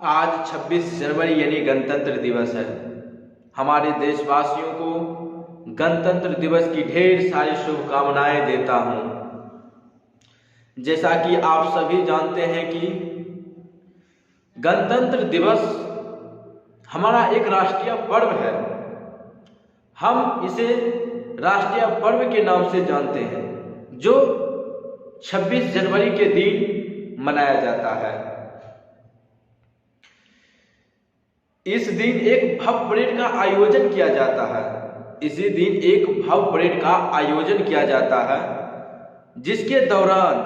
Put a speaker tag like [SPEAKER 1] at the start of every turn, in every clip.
[SPEAKER 1] आज 26 जनवरी यानी गणतंत्र दिवस है। हमारे देशवासियों को गणतंत्र दिवस की ढेर सारी शुभकामनाएं देता हूं। जैसा कि आप सभी जानते हैं कि गणतंत्र दिवस हमारा एक राष्ट्रीय पर्व है। हम इसे राष्ट्रीय पर्व के नाम से जानते हैं, जो 26 जनवरी के दिन मनाया जाता है। इस दिन एक भव्य परेड का आयोजन किया जाता है। इसी दिन एक भव्य परेड का आयोजन किया जाता है, जिसके दौरान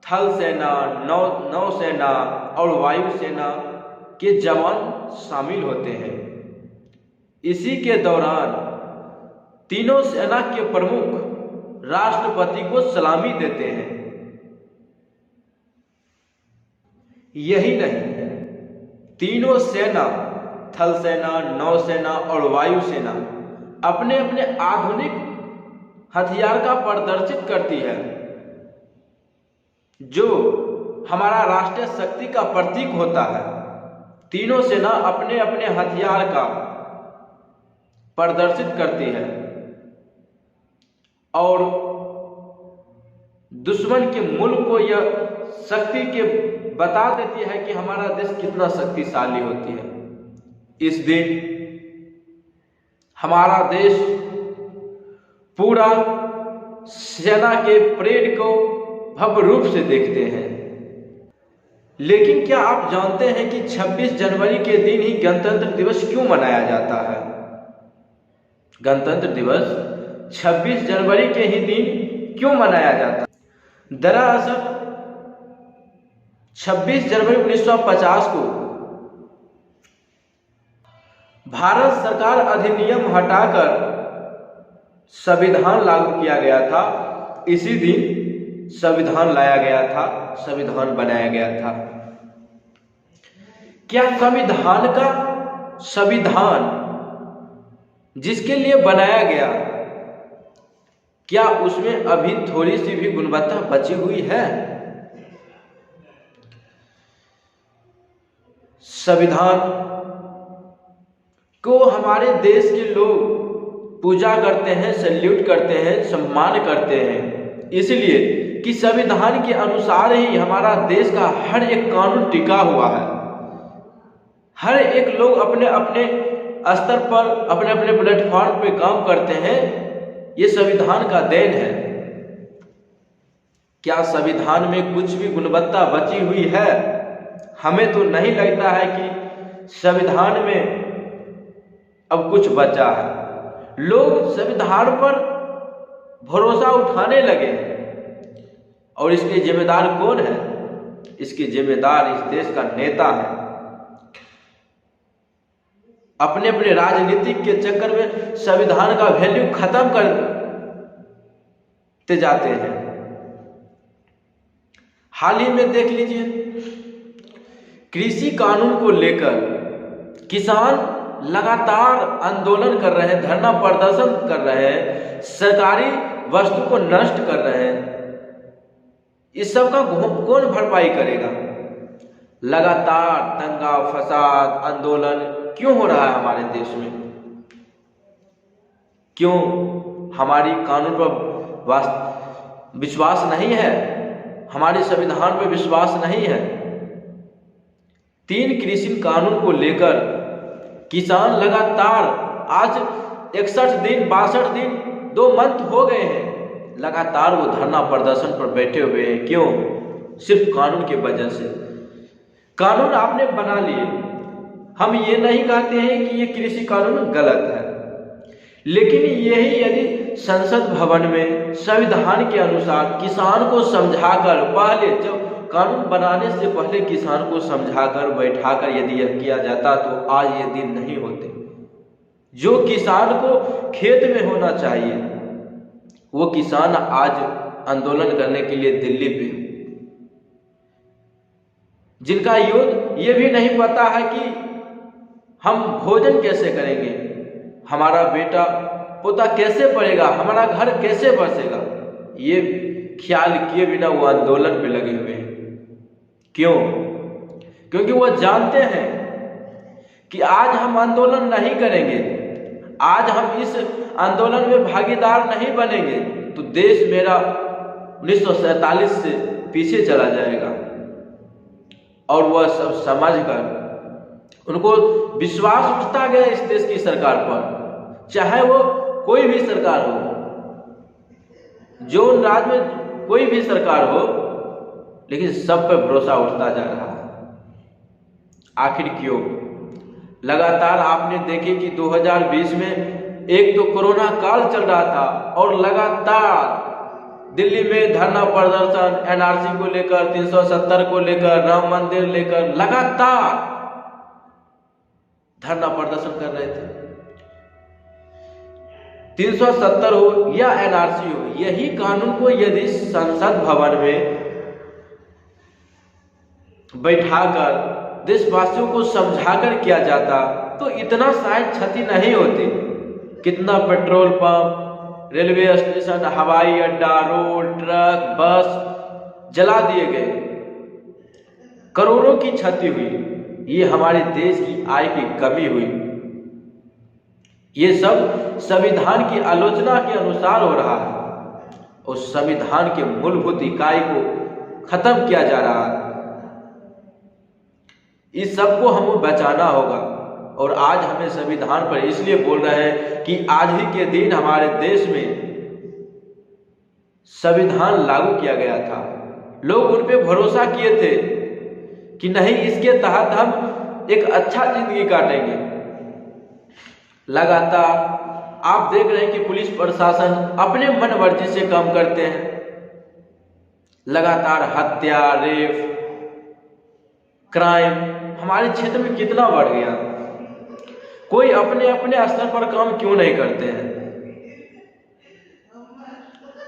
[SPEAKER 1] थल सेना, नौसेना और वायुसेना के जवान शामिल होते हैं। इसी के दौरान तीनों सेना के प्रमुख राष्ट्रपति को सलामी देते हैं। यही नहीं, तीनों सेना, थल सेना, नौसेना और वायुसेना अपने अपने आधुनिक हथियार का प्रदर्शित करती है, जो हमारा राष्ट्रीय शक्ति का प्रतीक होता है। तीनों सेना अपने अपने हथियार का प्रदर्शित करती है और दुश्मन के मुल्क को यह शक्ति के बता देती है कि हमारा देश कितना शक्तिशाली होती है। इस दिन हमारा देश पूरा सेना के परेड को भव्य रूप से देखते हैं। लेकिन क्या आप जानते हैं कि 26 जनवरी के दिन ही गणतंत्र दिवस क्यों मनाया जाता है? गणतंत्र दिवस 26 जनवरी के ही दिन क्यों मनाया जाता है? दरअसल 26 जनवरी 1950 को भारत सरकार अधिनियम हटाकर संविधान लागू किया गया था। इसी दिन संविधान लाया गया था, संविधान बनाया गया था। क्या संविधान जिसके लिए बनाया गया, क्या उसमें अभी थोड़ी सी भी गुणवत्ता बची हुई है? संविधान को हमारे देश के लोग पूजा करते हैं, सैल्यूट करते हैं, सम्मान करते हैं, इसलिए कि संविधान के अनुसार ही हमारा देश का हर एक कानून टिका हुआ है। हर एक लोग अपने अपने स्तर पर, अपने अपने प्लेटफॉर्म पे काम करते हैं। ये संविधान का देन है। क्या संविधान में कुछ भी गुणवत्ता बची हुई है? हमें तो नहीं लगता है कि संविधान में अब कुछ बचा है। लोग संविधान पर भरोसा उठाने लगे और इसके जिम्मेदार कौन है? इसके जिम्मेदार इस देश का नेता है। अपने अपने राजनीतिक के चक्कर में संविधान का वैल्यू खत्म करते जाते हैं। हाल ही में देख लीजिए, कृषि कानून को लेकर किसान लगातार आंदोलन कर रहे हैं, धरना प्रदर्शन कर रहे हैं, सरकारी वस्तु को नष्ट कर रहे हैं। इस सब का कौन भरपाई करेगा? लगातार दंगा फसाद आंदोलन क्यों हो रहा है हमारे देश में? क्यों हमारी कानून पर विश्वास नहीं है? हमारे संविधान पर विश्वास नहीं है? 3 कृषि कानून को लेकर किसान लगातार आज 61 दिन, 62 दिन, 2 मंथ हो गए हैं, लगातार वो धरना प्रदर्शन पर बैठे हुए हैं। क्यों? सिर्फ कानून की वजह से। कानून आपने बना लिए, हम ये नहीं कहते हैं कि ये कृषि कानून गलत है, लेकिन यही यदि संसद भवन में संविधान के अनुसार किसान को समझाकर, पहले जब कानून बनाने से पहले किसान को समझाकर, बैठाकर यदि यह किया जाता तो आज ये दिन नहीं होते। जो किसान को खेत में होना चाहिए, वो किसान आज आंदोलन करने के लिए दिल्ली पे, जिनका ये भी नहीं पता है कि हम भोजन कैसे करेंगे, हमारा बेटा पोता कैसे पढ़ेगा, हमारा घर कैसे बसेगा, ये ख्याल किए बिना वो आंदोलन पे लगे हुए हैं। क्यों? क्योंकि वह जानते हैं कि आज हम आंदोलन नहीं करेंगे, आज हम इस आंदोलन में भागीदार नहीं बनेंगे तो देश मेरा 1947 से पीछे चला जाएगा। और वह सब समझकर उनको विश्वास उठता गया इस देश की सरकार पर, चाहे वो कोई भी सरकार हो, जो राज्य में कोई भी सरकार हो, लेकिन सब पर भरोसा उठता जा रहा है। आखिर क्यों? लगातार आपने देखे कि 2020 में एक तो कोरोना काल चल रहा था और लगातार दिल्ली में धरना प्रदर्शन एनआरसी को लेकर, 370 को लेकर, राम मंदिर लेकर लगातार धरना प्रदर्शन कर रहे थे। 370 हो या एनआरसी हो, यही कानून को यदि संसद भवन में बैठाकर देशवासियों को समझाकर किया जाता तो इतना शायद क्षति नहीं होती। कितना पेट्रोल पंप, रेलवे स्टेशन, हवाई अड्डा, रोड, ट्रक, बस जला दिए गए, करोड़ों की क्षति हुई। ये हमारे देश की आय की कमी हुई। ये सब संविधान की आलोचना के अनुसार हो रहा है और संविधान के मूलभूत इकाई को खत्म किया जा रहा है। इस सब को हमें बचाना होगा और आज हमें संविधान पर इसलिए बोल रहे हैं कि आज ही के दिन हमारे देश में संविधान लागू किया गया था। लोग उन पे भरोसा किए थे कि नहीं, इसके तहत हम एक अच्छा जिंदगी काटेंगे। लगातार आप देख रहे हैं कि पुलिस प्रशासन अपने मन मर्जी से काम करते हैं। लगातार हत्या, रेप, क्राइम हमारे क्षेत्र में कितना बढ़ गया। कोई अपने अपने स्तर पर काम क्यों नहीं करते हैं?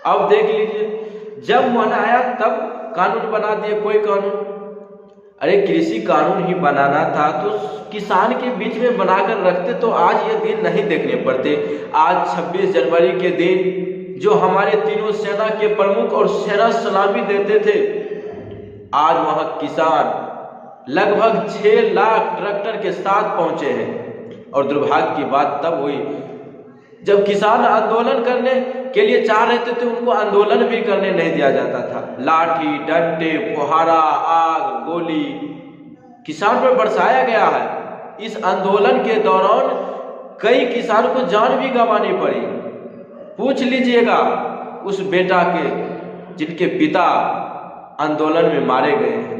[SPEAKER 1] अब देख लीजिए, जब मन आया तब कानून बना दिए कोई कानून। अरे कृषि कानून ही बनाना था तो किसान के बीच में बनाकर रखते तो आज ये दिन नहीं देखने पड़ते। आज 26 जनवरी के दिन जो हमारे तीनों सेना के प्रमुख और सेना सलामी देते थे, आज वहां किसान लगभग 6 लाख ट्रैक्टर के साथ पहुंचे हैं। और दुर्भाग्य की बात तब हुई जब किसान आंदोलन करने के लिए चाह रहे थे तो उनको आंदोलन भी करने नहीं दिया जाता था। लाठी, डंडे, फुहारा, आग, गोली किसान पर बरसाया गया है। इस आंदोलन के दौरान कई किसान को जान भी गंवानी पड़ी। पूछ लीजिएगा उस बेटा के जिनके पिता आंदोलन में मारे गए हैं।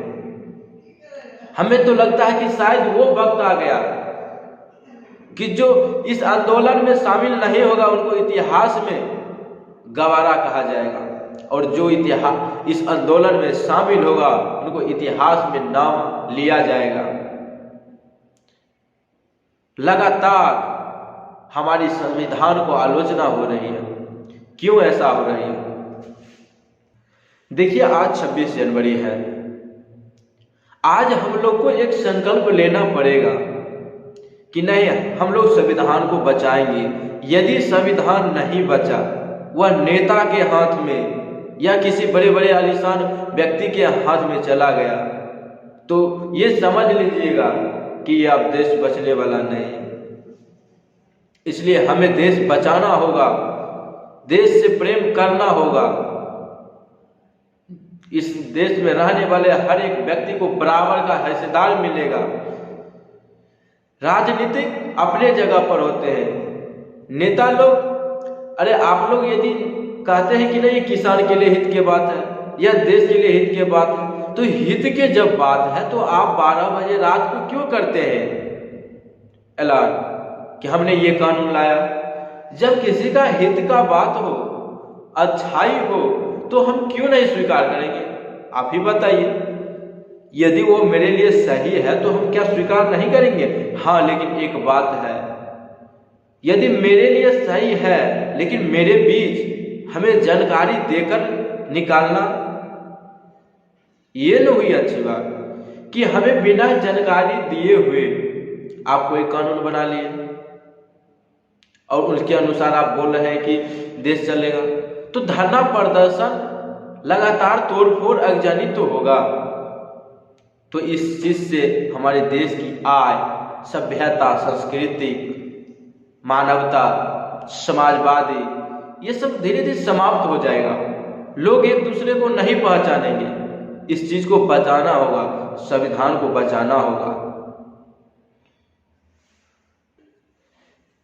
[SPEAKER 1] हमें तो लगता है कि शायद वो वक्त आ गया कि जो इस आंदोलन में शामिल नहीं होगा उनको इतिहास में गवारा कहा जाएगा और जो इस आंदोलन में शामिल होगा उनको इतिहास में नाम लिया जाएगा। लगातार हमारी संविधान को आलोचना हो रही है। क्यों ऐसा हो रही है? देखिए, आज 26 जनवरी है। आज हम लोग को एक संकल्प लेना पड़ेगा कि नहीं, हम लोग संविधान को बचाएंगे। यदि संविधान नहीं बचा, वह नेता के हाथ में या किसी बड़े बड़े आलीशान व्यक्ति के हाथ में चला गया तो ये समझ लीजिएगा कि अब देश बचने वाला नहीं। इसलिए हमें देश बचाना होगा, देश से प्रेम करना होगा। इस देश में रहने वाले हर एक व्यक्ति को बराबर का हिस्सेदार मिलेगा। राजनीतिक अपने जगह पर होते हैं। नेता लोग, अरे आप लोग यदि कहते हैं कि नहीं किसान के लिए हित की बात है या देश के लिए हित की बात है, तो हित के जब बात है तो आप 12 बजे रात को क्यों करते हैं ऐलान कि हमने ये कानून लाया? जब किसी का हित का बात हो, अच्छाई हो, तो हम क्यों नहीं स्वीकार करेंगे? आप ही बताइए। यदि वो मेरे लिए सही है तो हम क्या स्वीकार नहीं करेंगे? हाँ, लेकिन एक बात है, यदि मेरे लिए सही है लेकिन मेरे बीच हमें जानकारी देकर निकालना, ये न हुई अच्छी बात कि हमें बिना जानकारी दिए हुए आप कोई कानून बना लिए और उसके अनुसार आप बोल रहे हैं कि देश चलेगा। तो धरना प्रदर्शन, लगातार तोड़फोड़, अगजनी तो होगा। तो इस चीज से हमारे देश की आय, सभ्यता, संस्कृति, मानवता, समाजवादी, ये सब धीरे धीरे समाप्त हो जाएगा। लोग एक दूसरे को नहीं पहचानेंगे। इस चीज को बचाना होगा, संविधान को बचाना होगा।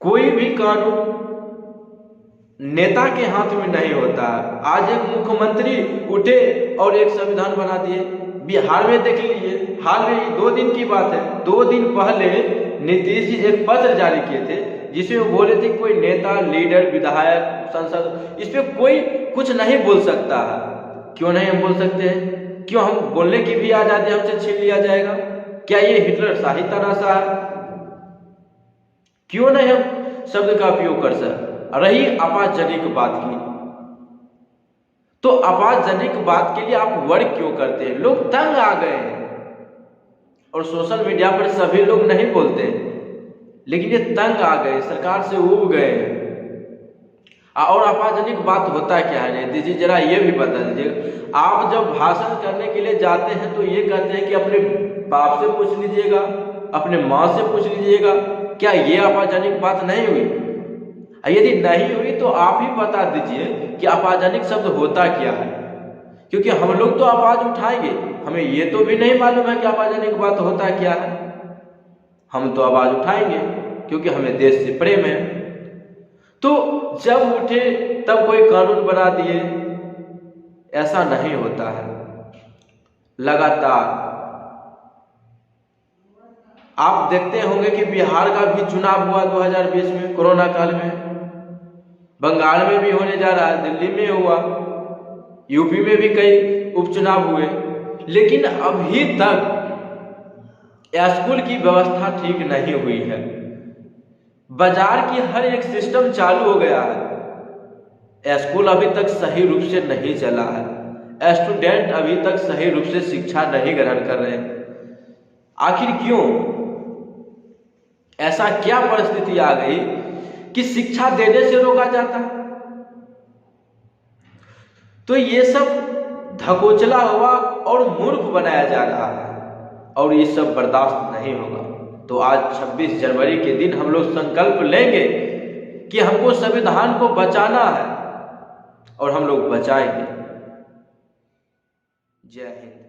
[SPEAKER 1] कोई भी कानून नेता के हाथ में नहीं होता है। आज एक मुख्यमंत्री उठे और एक संविधान बना दिए। बिहार में देख लीजिए, हाल में 2 दिन की बात है, 2 दिन पहले नीतीश जी एक पत्र जारी किए थे जिसमें वो बोले थे कोई नेता, लीडर, विधायक, सांसद, इस पे कोई कुछ नहीं बोल सकता है। क्यों नहीं हम बोल सकते हैं? क्यों हम बोलने की भी आजादी हमसे छीन लिया जाएगा? क्या ये हिटलर शाही तमाशा है? क्यों नहीं हम शब्द का उपयोग कर सकते? रही आपत्तिजनक बात की, तो आपत्तिजनक बात के लिए आप वर्क क्यों करते हैं? लोग तंग आ गए हैं और सोशल मीडिया पर सभी लोग नहीं बोलते, लेकिन ये तंग आ गए, सरकार से ऊब गए हैं। और आपत्तिजनक बात होता क्या है नीतीश जी, जरा ये भी बता दीजिए। आप जब भाषण करने के लिए जाते हैं तो ये कहते हैं कि अपने बाप से पूछ लीजिएगा, अपने माँ से पूछ लीजिएगा। क्या ये आपत्तिजनक बात नहीं हुई? यदि नहीं हुई तो आप ही बता दीजिए कि आपत्तिजनक शब्द होता क्या है, क्योंकि हम लोग तो आवाज उठाएंगे, हमें ये तो भी नहीं मालूम है कि आपत्तिजनक बात होता क्या है। हम तो आवाज उठाएंगे क्योंकि हमें देश से प्रेम है। तो जब उठे तब कोई कानून बना दिए, ऐसा नहीं होता है। लगातार आप देखते होंगे कि बिहार का भी चुनाव हुआ 2020 में, कोरोना काल में। बंगाल में भी होने जा रहा है, दिल्ली में हुआ, यूपी में भी कई उपचुनाव हुए, लेकिन अभी तक स्कूल की व्यवस्था ठीक नहीं हुई है। बाजार की हर एक सिस्टम चालू हो गया है, स्कूल अभी तक सही रूप से नहीं चला है, स्टूडेंट अभी तक सही रूप से शिक्षा नहीं ग्रहण कर रहे हैं। आखिर क्यों? ऐसा क्या परिस्थिति आ गई कि शिक्षा देने से रोका जाता? तो ये सब धकोचला हुआ और मूर्ख बनाया जा रहा है और ये सब बर्दाश्त नहीं होगा। तो आज 26 जनवरी के दिन हम लोग संकल्प लेंगे कि हमको संविधान को बचाना है और हम लोग बचाएंगे। जय हिंद।